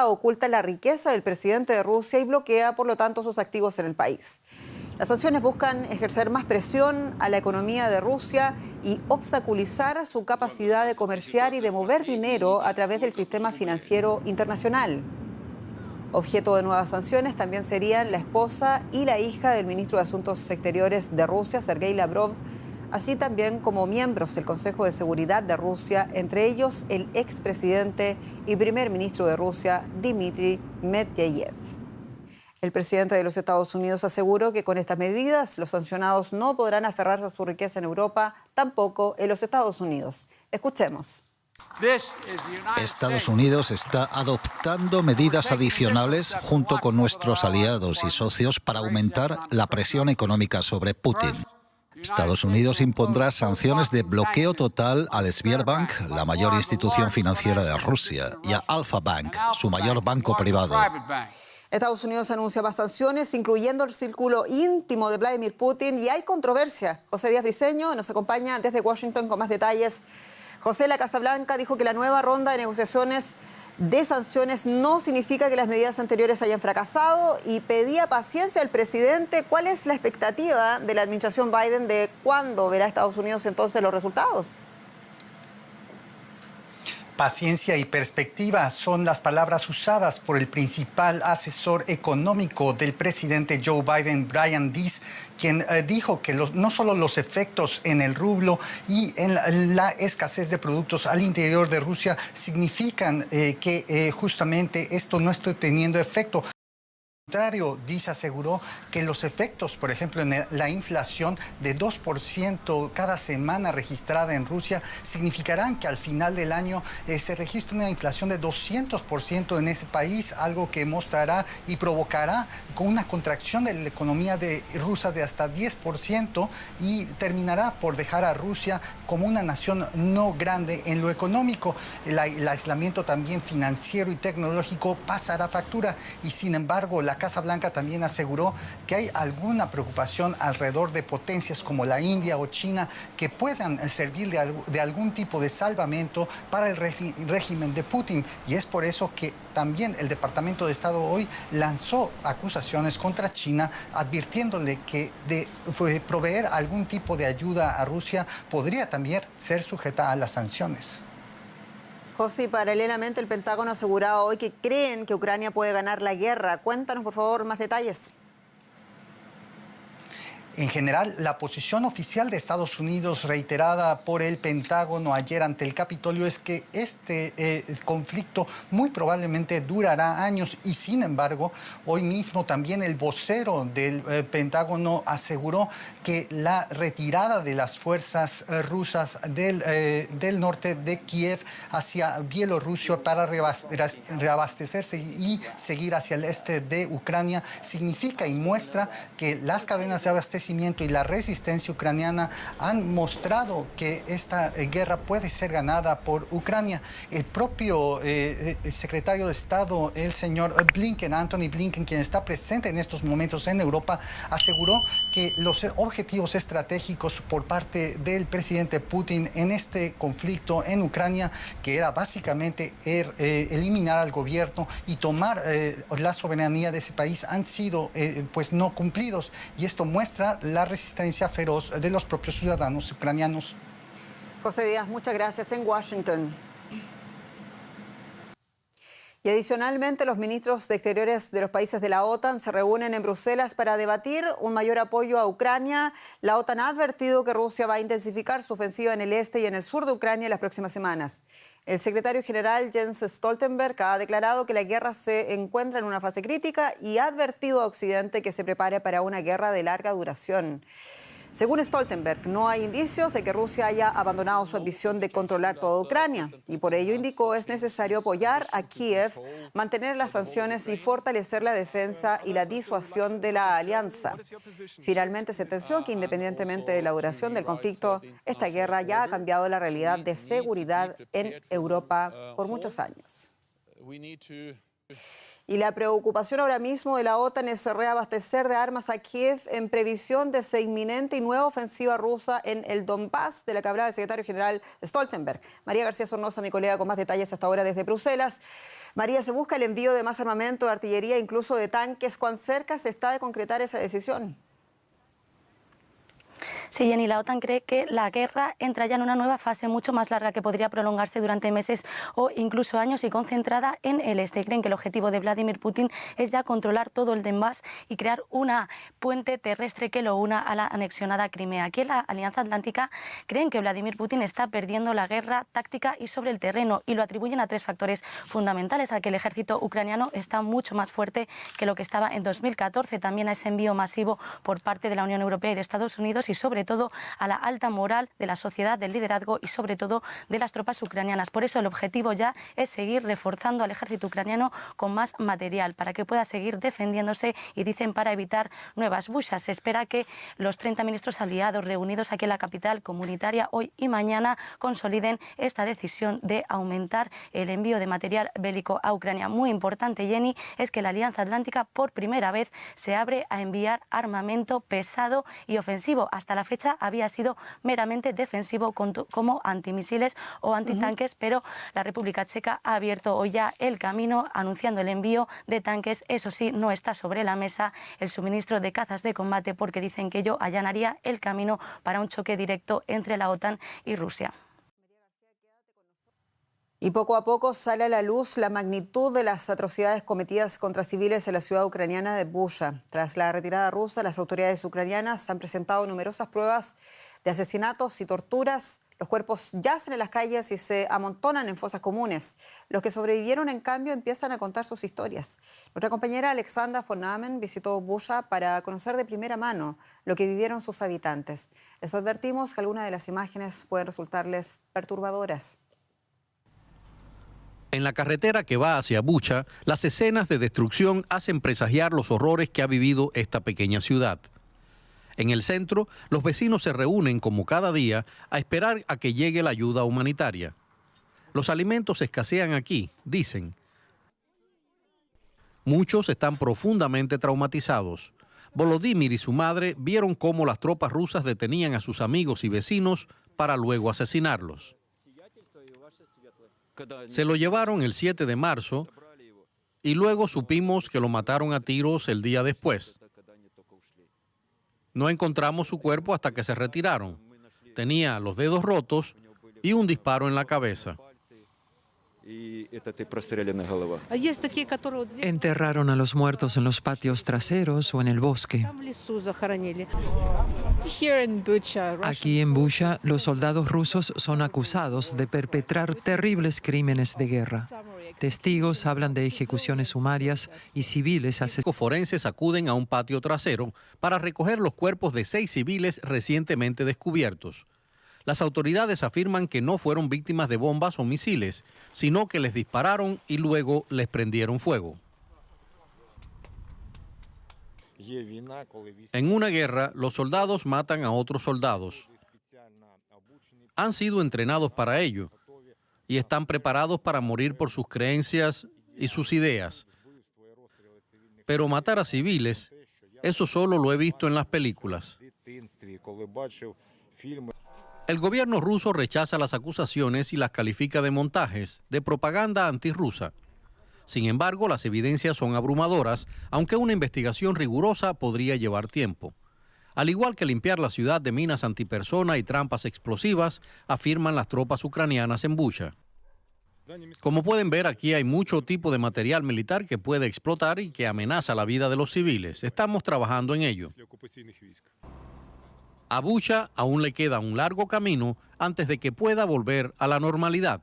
oculta la riqueza del presidente de Rusia y bloquea, por lo tanto, sus activos en el país. Las sanciones buscan ejercer más presión a la economía de Rusia y obstaculizar su capacidad de comerciar y de mover dinero a través del sistema financiero internacional. Objeto de nuevas sanciones también serían la esposa y la hija del ministro de Asuntos Exteriores de Rusia, Sergei Lavrov, así también como miembros del Consejo de Seguridad de Rusia, entre ellos el expresidente y primer ministro de Rusia, Dmitry Medvedev. El presidente de los Estados Unidos aseguró que con estas medidas los sancionados no podrán aferrarse a su riqueza en Europa, tampoco en los Estados Unidos. Escuchemos. Estados Unidos está adoptando medidas adicionales junto con nuestros aliados y socios para aumentar la presión económica sobre Putin. Estados Unidos impondrá sanciones de bloqueo total al Sberbank, la mayor institución financiera de Rusia, y a Alfa Bank, su mayor banco privado. Estados Unidos anuncia más sanciones, incluyendo el círculo íntimo de Vladimir Putin, y hay controversia. José Díaz Briceño nos acompaña desde Washington con más detalles. José, la Casa Blanca dijo que la nueva ronda de negociaciones de sanciones no significa que las medidas anteriores hayan fracasado y pedía paciencia al presidente. ¿Cuál es la expectativa de la administración Biden de cuándo verá Estados Unidos entonces los resultados? Paciencia y perspectiva son las palabras usadas por el principal asesor económico del presidente Joe Biden, Brian Deese, quien dijo que no solo los efectos en el rublo y en la escasez de productos al interior de Rusia significan que justamente esto no está teniendo efecto. Dice aseguró que los efectos, por ejemplo, en la inflación de 2% cada semana registrada en Rusia, significarán que al final del año se registre una inflación de 200% en ese país, algo que mostrará y provocará con una contracción de la economía rusa de hasta 10% y terminará por dejar a Rusia como una nación no grande en lo económico. El aislamiento también financiero y tecnológico pasará factura y, sin embargo, la Casa Blanca también aseguró que hay alguna preocupación alrededor de potencias como la India o China que puedan servir de algún tipo de salvamento para el régimen de Putin. Y es por eso que también el Departamento de Estado hoy lanzó acusaciones contra China, advirtiéndole que de proveer algún tipo de ayuda a Rusia podría también ser sujeta a las sanciones. José, paralelamente el Pentágono ha asegurado hoy que creen que Ucrania puede ganar la guerra. Cuéntanos, por favor, más detalles. En general, la posición oficial de Estados Unidos, reiterada por el Pentágono ayer ante el Capitolio, es que este conflicto muy probablemente durará años y, sin embargo, hoy mismo también el vocero del Pentágono aseguró que la retirada de las fuerzas rusas del norte de Kiev hacia Bielorrusia para reabastecerse y seguir hacia el este de Ucrania significa y muestra que las cadenas de abastecimiento y la resistencia ucraniana han mostrado que esta guerra puede ser ganada por Ucrania. El propio secretario de Estado, el señor Blinken, Anthony Blinken, quien está presente en estos momentos en Europa, aseguró que los objetivos estratégicos por parte del presidente Putin en este conflicto en Ucrania, que era básicamente eliminar al gobierno y tomar la soberanía de ese país, han sido pues no cumplidos. Y esto muestra la resistencia feroz de los propios ciudadanos ucranianos. José Díaz, muchas gracias en Washington. Y adicionalmente, los ministros de Exteriores de los países de la OTAN se reúnen en Bruselas para debatir un mayor apoyo a Ucrania. La OTAN ha advertido que Rusia va a intensificar su ofensiva en el este y en el sur de Ucrania en las próximas semanas. El secretario general Jens Stoltenberg ha declarado que la guerra se encuentra en una fase crítica y ha advertido a Occidente que se prepare para una guerra de larga duración. Según Stoltenberg, no hay indicios de que Rusia haya abandonado su ambición de controlar toda Ucrania y por ello indicó es necesario apoyar a Kiev, mantener las sanciones y fortalecer la defensa y la disuasión de la alianza. Finalmente sentenció que independientemente de la duración del conflicto, esta guerra ya ha cambiado la realidad de seguridad en Europa por muchos años. Y la preocupación ahora mismo de la OTAN es reabastecer de armas a Kiev en previsión de esa inminente y nueva ofensiva rusa en el Donbass, de la que hablaba el secretario general Stoltenberg. María García Sornosa, mi colega, con más detalles hasta ahora desde Bruselas. María, se busca el envío de más armamento, de artillería, incluso de tanques. ¿Cuán cerca se está de concretar esa decisión? Sí, Jenny, la OTAN cree que la guerra entra ya en una nueva fase mucho más larga que podría prolongarse durante meses o incluso años y concentrada en el este. Creen que el objetivo de Vladimir Putin es ya controlar todo el Donbass y crear una puente terrestre que lo una a la anexionada Crimea. Aquí en la Alianza Atlántica creen que Vladimir Putin está perdiendo la guerra táctica y sobre el terreno y lo atribuyen a tres factores fundamentales: a que el ejército ucraniano está mucho más fuerte que lo que estaba en 2014, también a ese envío masivo por parte de la Unión Europea y de Estados Unidos y sobre todo a la alta moral de la sociedad, del liderazgo y sobre todo de las tropas ucranianas. Por eso el objetivo ya es seguir reforzando al ejército ucraniano con más material para que pueda seguir defendiéndose y dicen para evitar nuevas bushas. Se espera que los 30 ministros aliados reunidos aquí en la capital comunitaria hoy y mañana consoliden esta decisión de aumentar el envío de material bélico a Ucrania. Muy importante, Jenny, es que la Alianza Atlántica por primera vez se abre a enviar armamento pesado y ofensivo. Hasta la fecha había sido meramente defensivo como antimisiles o antitanques, pero la República Checa ha abierto hoy ya el camino anunciando el envío de tanques. Eso sí, no está sobre la mesa el suministro de cazas de combate porque dicen que ello allanaría el camino para un choque directo entre la OTAN y Rusia. Y poco a poco sale a la luz la magnitud de las atrocidades cometidas contra civiles en la ciudad ucraniana de Bucha. Tras la retirada rusa, las autoridades ucranianas han presentado numerosas pruebas de asesinatos y torturas. Los cuerpos yacen en las calles y se amontonan en fosas comunes. Los que sobrevivieron, en cambio, empiezan a contar sus historias. Nuestra compañera Alexandra von Amen visitó Bucha para conocer de primera mano lo que vivieron sus habitantes. Les advertimos que algunas de las imágenes pueden resultarles perturbadoras. En la carretera que va hacia Bucha, las escenas de destrucción hacen presagiar los horrores que ha vivido esta pequeña ciudad. En el centro, los vecinos se reúnen como cada día a esperar a que llegue la ayuda humanitaria. Los alimentos escasean aquí, dicen. Muchos están profundamente traumatizados. Volodymyr y su madre vieron cómo las tropas rusas detenían a sus amigos y vecinos para luego asesinarlos. Se lo llevaron el 7 de marzo y luego supimos que lo mataron a tiros el día después. No encontramos su cuerpo hasta que se retiraron. Tenía los dedos rotos y un disparo en la cabeza. Enterraron a los muertos en los patios traseros o en el bosque. Aquí en Bucha, los soldados rusos son acusados de perpetrar terribles crímenes de guerra. Testigos hablan de ejecuciones sumarias y civiles asesinados. Forenses acuden a un patio trasero para recoger los cuerpos de 6 civiles recientemente descubiertos. Las autoridades afirman que no fueron víctimas de bombas o misiles, sino que les dispararon y luego les prendieron fuego. En una guerra, los soldados matan a otros soldados. Han sido entrenados para ello y están preparados para morir por sus creencias y sus ideas. Pero matar a civiles, eso solo lo he visto en las películas. El gobierno ruso rechaza las acusaciones y las califica de montajes, de propaganda antirrusa. Sin embargo, las evidencias son abrumadoras, aunque una investigación rigurosa podría llevar tiempo. Al igual que limpiar la ciudad de minas antipersona y trampas explosivas, afirman las tropas ucranianas en Bucha. Como pueden ver, aquí hay mucho tipo de material militar que puede explotar y que amenaza la vida de los civiles. Estamos trabajando en ello. A Bucha aún le queda un largo camino antes de que pueda volver a la normalidad.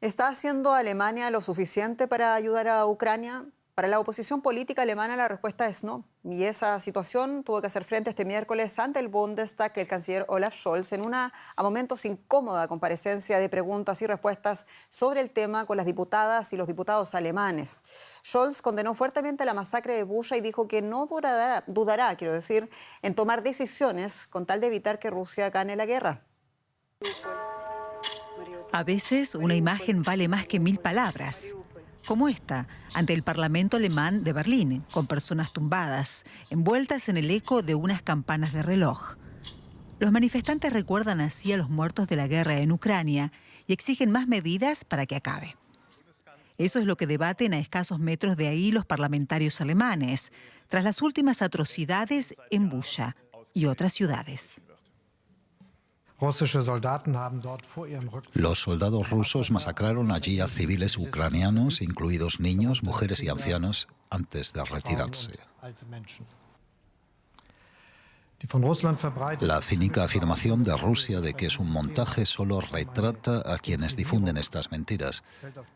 ¿Está haciendo Alemania lo suficiente para ayudar a Ucrania? Para la oposición política alemana la respuesta es no. Y esa situación tuvo que hacer frente este miércoles ante el Bundestag el canciller Olaf Scholz en una a momentos incómoda comparecencia de preguntas y respuestas sobre el tema con las diputadas y los diputados alemanes. Scholz condenó fuertemente la masacre de Bucha y dijo que no dudará, en tomar decisiones con tal de evitar que Rusia gane la guerra. A veces una imagen vale más que 1000 palabras, como esta, ante el Parlamento alemán de Berlín, con personas tumbadas, envueltas en el eco de unas campanas de reloj. Los manifestantes recuerdan así a los muertos de la guerra en Ucrania y exigen más medidas para que acabe. Eso es lo que debaten a escasos metros de ahí los parlamentarios alemanes, tras las últimas atrocidades en Bucha y otras ciudades. Los soldados rusos masacraron allí a civiles ucranianos, incluidos niños, mujeres y ancianos, antes de retirarse. La cínica afirmación de Rusia de que es un montaje solo retrata a quienes difunden estas mentiras.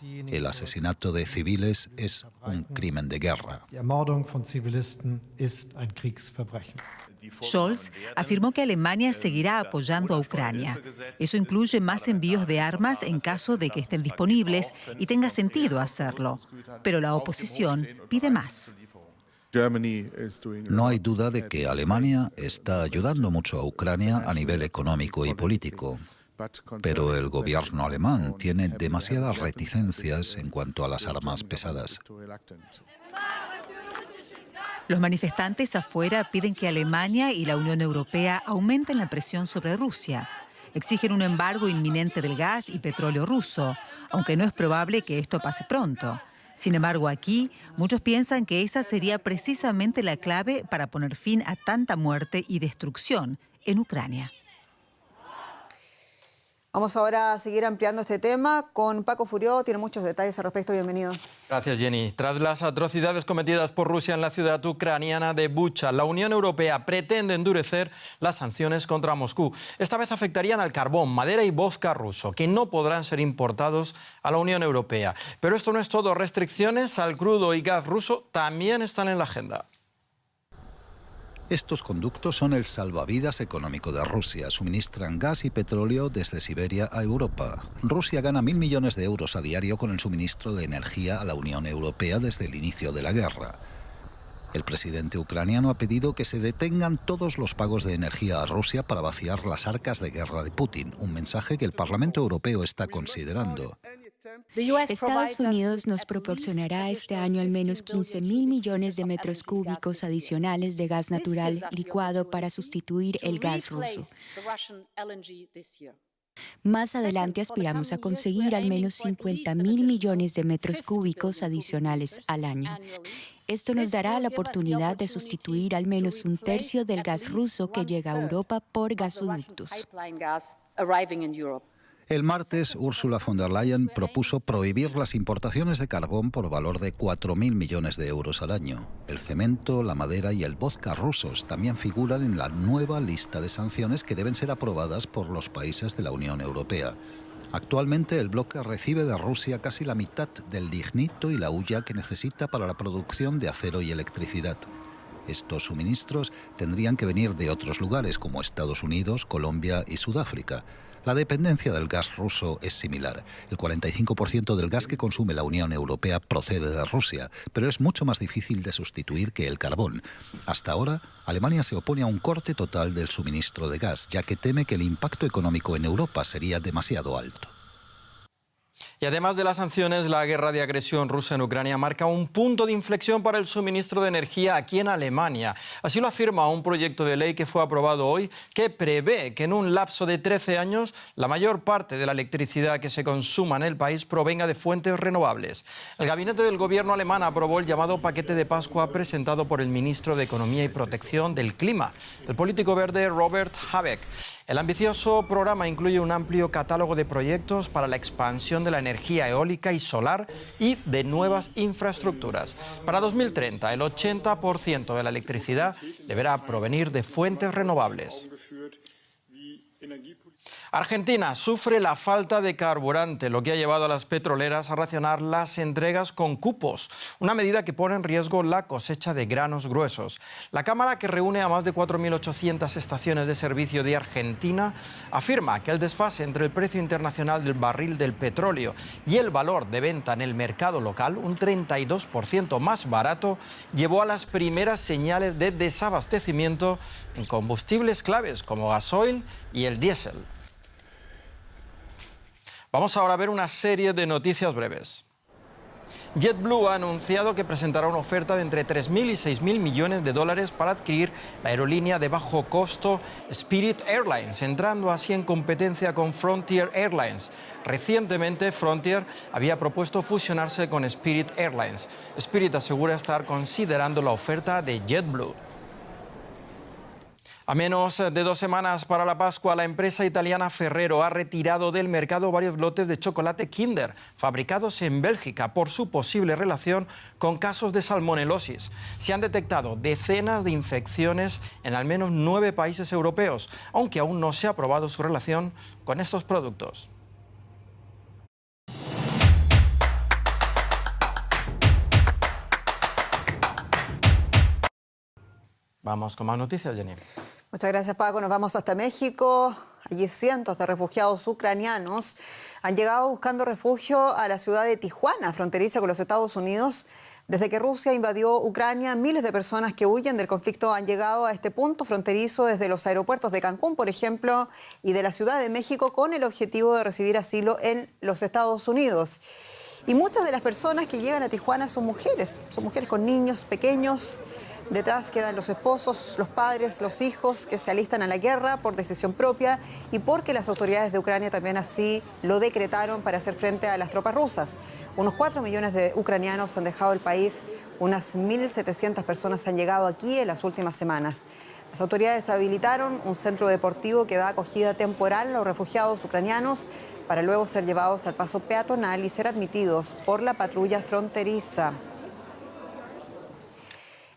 El asesinato de civiles es un crimen de guerra. Scholz afirmó que Alemania seguirá apoyando a Ucrania. Eso incluye más envíos de armas en caso de que estén disponibles y tenga sentido hacerlo. Pero la oposición pide más. No hay duda de que Alemania está ayudando mucho a Ucrania a nivel económico y político, pero el gobierno alemán tiene demasiadas reticencias en cuanto a las armas pesadas. Los manifestantes afuera piden que Alemania y la Unión Europea aumenten la presión sobre Rusia. Exigen un embargo inminente del gas y petróleo ruso, aunque no es probable que esto pase pronto. Sin embargo, aquí muchos piensan que esa sería precisamente la clave para poner fin a tanta muerte y destrucción en Ucrania. Vamos ahora a seguir ampliando este tema con Paco Furió. Tiene muchos detalles al respecto. Bienvenido. Gracias, Jenny. Tras las atrocidades cometidas por Rusia en la ciudad ucraniana de Bucha, la Unión Europea pretende endurecer las sanciones contra Moscú. Esta vez afectarían al carbón, madera y vodka ruso, que no podrán ser importados a la Unión Europea. Pero esto no es todo. Restricciones al crudo y gas ruso también están en la agenda. Estos conductos son el salvavidas económico de Rusia. Suministran gas y petróleo desde Siberia a Europa. Rusia gana 1.000 millones de euros a diario con el suministro de energía a la Unión Europea desde el inicio de la guerra. El presidente ucraniano ha pedido que se detengan todos los pagos de energía a Rusia para vaciar las arcas de guerra de Putin, un mensaje que el Parlamento Europeo está considerando. Estados Unidos nos proporcionará este año al menos 15.000 millones de metros cúbicos adicionales de gas natural licuado para sustituir el gas ruso. Más adelante aspiramos a conseguir al menos 50.000 millones de metros cúbicos adicionales al año. Esto nos dará la oportunidad de sustituir al menos un tercio del gas ruso que llega a Europa por gasoductos. El martes, Ursula von der Leyen propuso prohibir las importaciones de carbón por valor de 4.000 millones de euros al año. El cemento, la madera y el vodka rusos también figuran en la nueva lista de sanciones que deben ser aprobadas por los países de la Unión Europea. Actualmente, el bloque recibe de Rusia casi la mitad del lignito y la hulla que necesita para la producción de acero y electricidad. Estos suministros tendrían que venir de otros lugares como Estados Unidos, Colombia y Sudáfrica. La dependencia del gas ruso es similar. El 45% del gas que consume la Unión Europea procede de Rusia, pero es mucho más difícil de sustituir que el carbón. Hasta ahora, Alemania se opone a un corte total del suministro de gas, ya que teme que el impacto económico en Europa sería demasiado alto. Y además de las sanciones, la guerra de agresión rusa en Ucrania marca un punto de inflexión para el suministro de energía aquí en Alemania. Así lo afirma un proyecto de ley que fue aprobado hoy, que prevé que en un lapso de 13 años la mayor parte de la electricidad que se consuma en el país provenga de fuentes renovables. El gabinete del gobierno alemán aprobó el llamado paquete de Pascua presentado por el ministro de Economía y Protección del Clima, el político verde Robert Habeck. El ambicioso programa incluye un amplio catálogo de proyectos para la expansión de la energía eólica y solar y de nuevas infraestructuras. Para 2030, el 80% de la electricidad deberá provenir de fuentes renovables. Argentina sufre la falta de carburante, lo que ha llevado a las petroleras a racionar las entregas con cupos, una medida que pone en riesgo la cosecha de granos gruesos. La Cámara, que reúne a más de 4.800 estaciones de servicio de Argentina, afirma que el desfase entre el precio internacional del barril del petróleo y el valor de venta en el mercado local, un 32% más barato, llevó a las primeras señales de desabastecimiento en combustibles claves como gasoil y el diésel. Vamos ahora a ver una serie de noticias breves. JetBlue ha anunciado que presentará una oferta de entre 3.000 y 6.000 millones de dólares para adquirir la aerolínea de bajo costo Spirit Airlines, entrando así en competencia con Frontier Airlines. Recientemente, Frontier había propuesto fusionarse con Spirit Airlines. Spirit asegura estar considerando la oferta de JetBlue. A menos de 2 semanas para la Pascua, la empresa italiana Ferrero ha retirado del mercado varios lotes de chocolate Kinder fabricados en Bélgica por su posible relación con casos de salmonelosis. Se han detectado decenas de infecciones en al menos 9 países europeos, aunque aún no se ha probado su relación con estos productos. Vamos con más noticias, Jenny. Muchas gracias, Paco. Nos vamos hasta México. Allí cientos de refugiados ucranianos han llegado buscando refugio a la ciudad de Tijuana, fronteriza con los Estados Unidos. Desde que Rusia invadió Ucrania, miles de personas que huyen del conflicto han llegado a este punto fronterizo desde los aeropuertos de Cancún, por ejemplo, y de la Ciudad de México con el objetivo de recibir asilo en los Estados Unidos. Y muchas de las personas que llegan a Tijuana son mujeres con niños pequeños. Detrás quedan los esposos, los padres, los hijos que se alistan a la guerra por decisión propia y porque las autoridades de Ucrania también así lo decretaron para hacer frente a las tropas rusas. Unos 4 millones de ucranianos han dejado el país, unas 1.700 personas han llegado aquí en las últimas semanas. Las autoridades habilitaron un centro deportivo que da acogida temporal a los refugiados ucranianos para luego ser llevados al paso peatonal y ser admitidos por la patrulla fronteriza.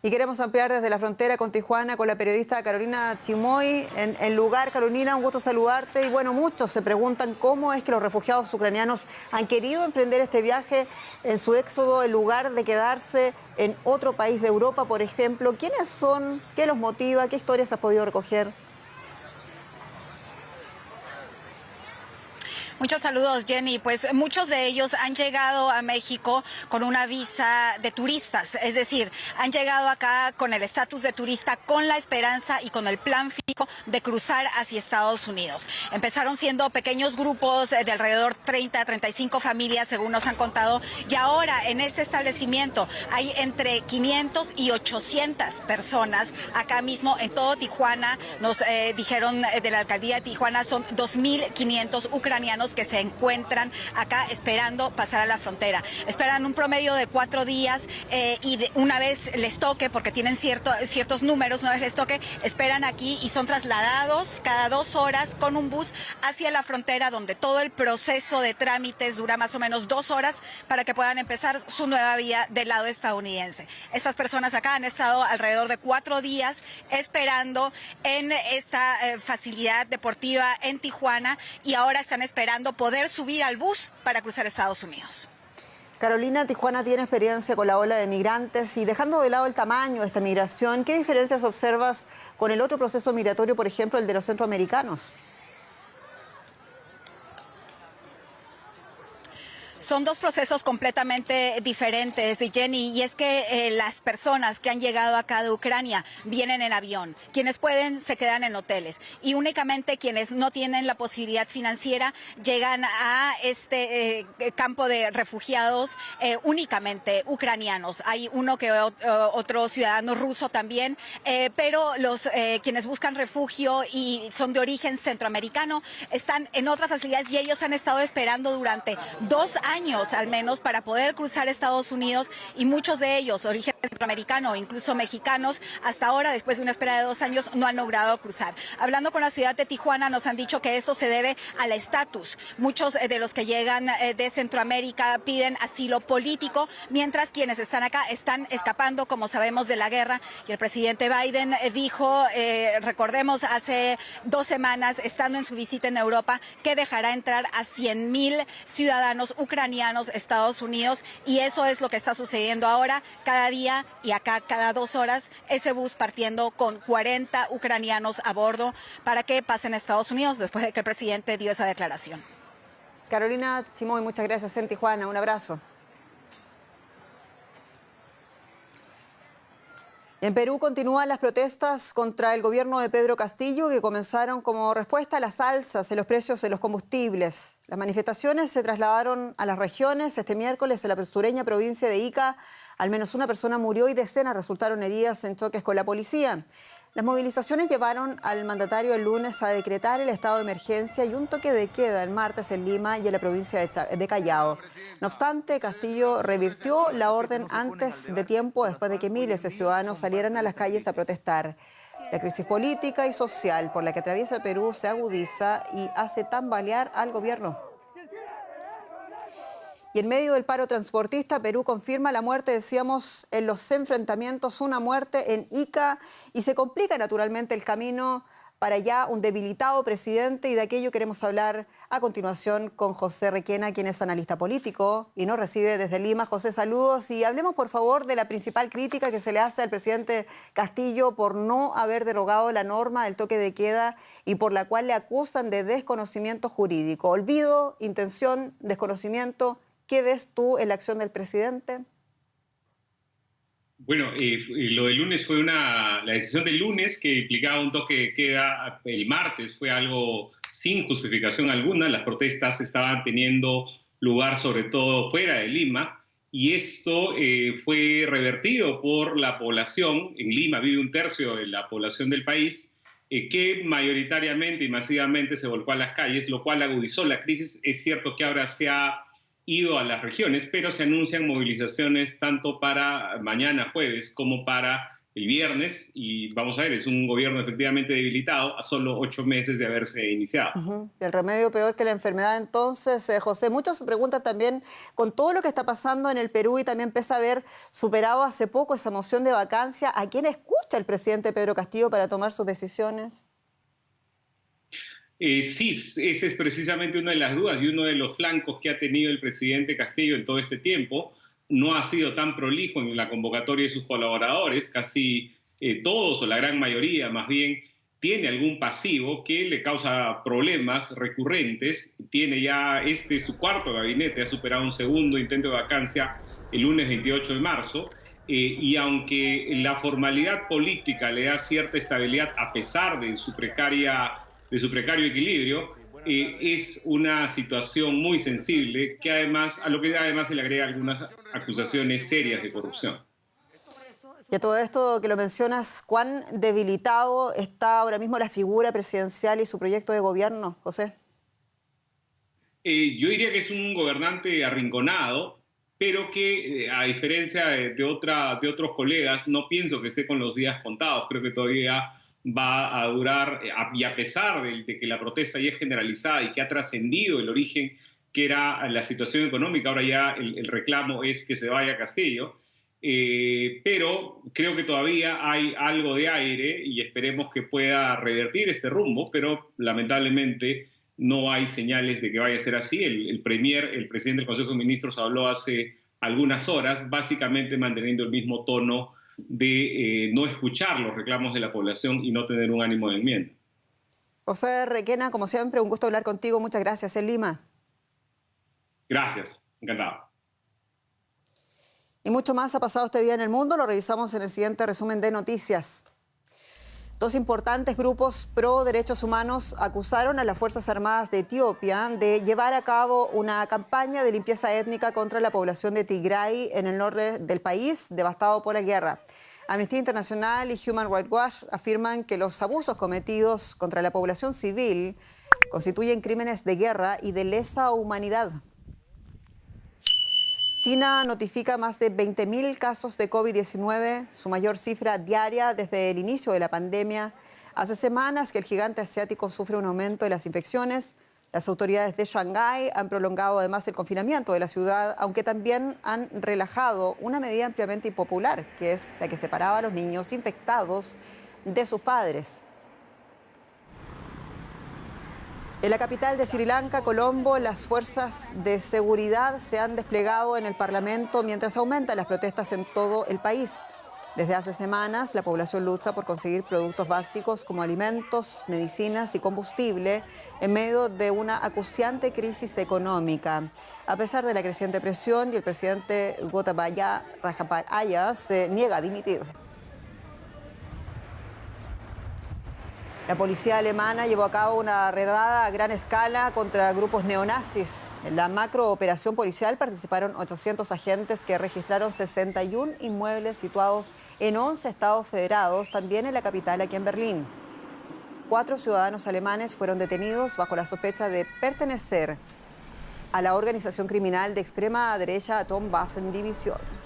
Y queremos ampliar desde la frontera con Tijuana con la periodista Carolina Chimoy. En el lugar, Carolina, un gusto saludarte. Y bueno, muchos se preguntan cómo es que los refugiados ucranianos han querido emprender este viaje en su éxodo en lugar de quedarse en otro país de Europa, por ejemplo. ¿Quiénes son? ¿Qué los motiva? ¿Qué historias has podido recoger? Muchos saludos, Jenny. Pues muchos de ellos han llegado a México con una visa de turistas, es decir, han llegado acá con el estatus de turista, con la esperanza y con el plan fijo de cruzar hacia Estados Unidos. Empezaron siendo pequeños grupos de alrededor 30 a 35 familias, según nos han contado, y ahora en este establecimiento hay entre 500 y 800 personas acá mismo en todo Tijuana. Nos dijeron de la alcaldía de Tijuana, son 2.500 ucranianos que se encuentran acá esperando pasar a la frontera. Esperan un promedio de 4 días y una vez les toque, porque tienen ciertos números, una vez les toque, esperan aquí y son trasladados cada 2 horas con un bus hacia la frontera, donde todo el proceso de trámites dura más o menos 2 horas para que puedan empezar su nueva vida del lado estadounidense. Estas personas acá han estado alrededor de 4 días esperando en esta facilidad deportiva en Tijuana y ahora están esperando poder subir al bus para cruzar Estados Unidos. Carolina, Tijuana tiene experiencia con la ola de migrantes y dejando de lado el tamaño de esta migración, ¿qué diferencias observas con el otro proceso migratorio, por ejemplo, el de los centroamericanos? Son 2 procesos completamente diferentes, Jenny, y es que las personas que han llegado acá de Ucrania vienen en avión. Quienes pueden se quedan en hoteles y únicamente quienes no tienen la posibilidad financiera llegan a este campo de refugiados únicamente ucranianos. Hay uno que otro ciudadano ruso también, pero los quienes buscan refugio y son de origen centroamericano están en otras facilidades y ellos han estado esperando durante 2 años al menos para poder cruzar Estados Unidos y muchos de ellos, origen centroamericano o incluso mexicanos, hasta ahora, después de una espera de 2 años, no han logrado cruzar. Hablando con la ciudad de Tijuana, nos han dicho que esto se debe al estatus. Muchos de los que llegan de Centroamérica piden asilo político, mientras quienes están acá están escapando, como sabemos, de la guerra. Y el presidente Biden dijo, recordemos, hace 2 semanas, estando en su visita en Europa, que dejará entrar a 100,000 ciudadanos ucranianos Estados Unidos, y eso es lo que está sucediendo ahora. Cada día y acá cada 2 horas ese bus partiendo con 40 ucranianos a bordo para que pasen a Estados Unidos después de que el presidente dio esa declaración. Carolina Chimoy, muchas gracias en Tijuana. Un abrazo. En Perú continúan las protestas contra el gobierno de Pedro Castillo, que comenzaron como respuesta a las alzas en los precios de los combustibles. Las manifestaciones se trasladaron a las regiones. Este miércoles en la sureña provincia de Ica, al menos una persona murió y decenas resultaron heridas en choques con la policía. Las movilizaciones llevaron al mandatario el lunes a decretar el estado de emergencia y un toque de queda el martes en Lima y en la provincia de Callao. No obstante, Castillo revirtió la orden antes de tiempo, después de que miles de ciudadanos salieran a las calles a protestar. La crisis política y social por la que atraviesa Perú se agudiza y hace tambalear al gobierno. Y en medio del paro transportista, Perú confirma la muerte, decíamos, en los enfrentamientos, una muerte en Ica, y se complica naturalmente el camino para ya un debilitado presidente, y de aquello queremos hablar a continuación con José Requena, quien es analista político y nos recibe desde Lima. José, saludos, y hablemos por favor de la principal crítica que se le hace al presidente Castillo por no haber derogado la norma del toque de queda y por la cual le acusan de desconocimiento jurídico. Olvido, intención, desconocimiento. ¿Qué ves tú en la acción del presidente? Bueno, lo del lunes fue la decisión del lunes que implicaba un toque de queda el martes, fue algo sin justificación alguna. Las protestas estaban teniendo lugar sobre todo fuera de Lima, y esto fue revertido por la población. En Lima vive un tercio de la población del país, que mayoritariamente y masivamente se volcó a las calles, lo cual agudizó la crisis. Es cierto que ahora se ha ido a las regiones, pero se anuncian movilizaciones tanto para mañana jueves como para el viernes, y vamos a ver, es un gobierno efectivamente debilitado a solo 8 meses de haberse iniciado. El remedio peor que la enfermedad, entonces, José. Muchos se preguntan también, con todo lo que está pasando en el Perú, y también pese a haber superado hace poco esa moción de vacancia, ¿a quién escucha el presidente Pedro Castillo para tomar sus decisiones? Sí, esa es precisamente una de las dudas y uno de los flancos que ha tenido el presidente Castillo en todo este tiempo. No ha sido tan prolijo en la convocatoria de sus colaboradores. Casi todos, o la gran mayoría más bien, tiene algún pasivo que le causa problemas recurrentes. Tiene ya su cuarto gabinete, ha superado un segundo intento de vacancia el lunes 28 de marzo. Y aunque la formalidad política le da cierta estabilidad a pesar de su precario equilibrio, es una situación muy sensible a lo que además se le agrega algunas acusaciones serias de corrupción. Y a todo esto que lo mencionas, ¿cuán debilitado está ahora mismo la figura presidencial y su proyecto de gobierno, José? Yo diría que es un gobernante arrinconado, pero que a diferencia de otros colegas, no pienso que esté con los días contados. Creo que todavía va a durar, y a pesar de que la protesta ya es generalizada y que ha trascendido el origen que era la situación económica, ahora ya el reclamo es que se vaya Castillo, pero creo que todavía hay algo de aire y esperemos que pueda revertir este rumbo, pero lamentablemente no hay señales de que vaya a ser así. El presidente del Consejo de Ministros habló hace algunas horas, básicamente manteniendo el mismo tono de no escuchar los reclamos de la población y no tener un ánimo de enmienda. José Requena, como siempre, un gusto hablar contigo. Muchas gracias. En Lima. Gracias, encantado. Y mucho más ha pasado este día en el mundo. Lo revisamos en el siguiente resumen de noticias. 2 importantes grupos pro derechos humanos acusaron a las Fuerzas Armadas de Etiopía de llevar a cabo una campaña de limpieza étnica contra la población de Tigray en el norte del país, devastado por la guerra. Amnistía Internacional y Human Rights Watch afirman que los abusos cometidos contra la población civil constituyen crímenes de guerra y de lesa humanidad. China notifica más de 20.000 casos de COVID-19, su mayor cifra diaria desde el inicio de la pandemia. Hace semanas que el gigante asiático sufre un aumento de las infecciones. Las autoridades de Shanghái han prolongado además el confinamiento de la ciudad, aunque también han relajado una medida ampliamente impopular, que es la que separaba a los niños infectados de sus padres. En la capital de Sri Lanka, Colombo, las fuerzas de seguridad se han desplegado en el Parlamento mientras aumentan las protestas en todo el país. Desde hace semanas, la población lucha por conseguir productos básicos como alimentos, medicinas y combustible en medio de una acuciante crisis económica. A pesar de la creciente presión, y el presidente Gotabaya Rajapaksa se niega a dimitir. La policía alemana llevó a cabo una redada a gran escala contra grupos neonazis. En la macrooperación policial participaron 800 agentes que registraron 61 inmuebles situados en 11 estados federados, también en la capital, aquí en Berlín. 4 ciudadanos alemanes fueron detenidos bajo la sospecha de pertenecer a la organización criminal de extrema derecha Atomwaffendivision.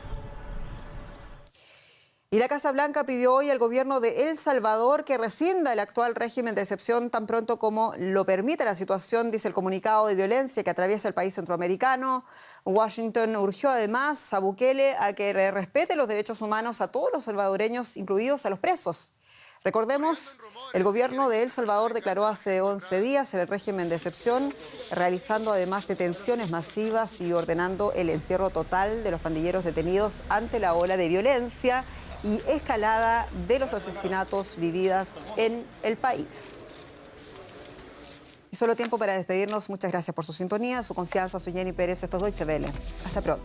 Y la Casa Blanca pidió hoy al gobierno de El Salvador que rescinda el actual régimen de excepción tan pronto como lo permita la situación, dice el comunicado, de violencia que atraviesa el país centroamericano. Washington urgió además a Bukele a que respete los derechos humanos a todos los salvadoreños, incluidos a los presos. Recordemos, el gobierno de El Salvador declaró hace 11 días el régimen de excepción, realizando además detenciones masivas y ordenando el encierro total de los pandilleros detenidos ante la ola de violencia y escalada de los asesinatos vividas en el país. Y solo tiempo para despedirnos. Muchas gracias por su sintonía, su confianza. Soy Jenny Pérez, esto es Deutsche Welle. Hasta pronto.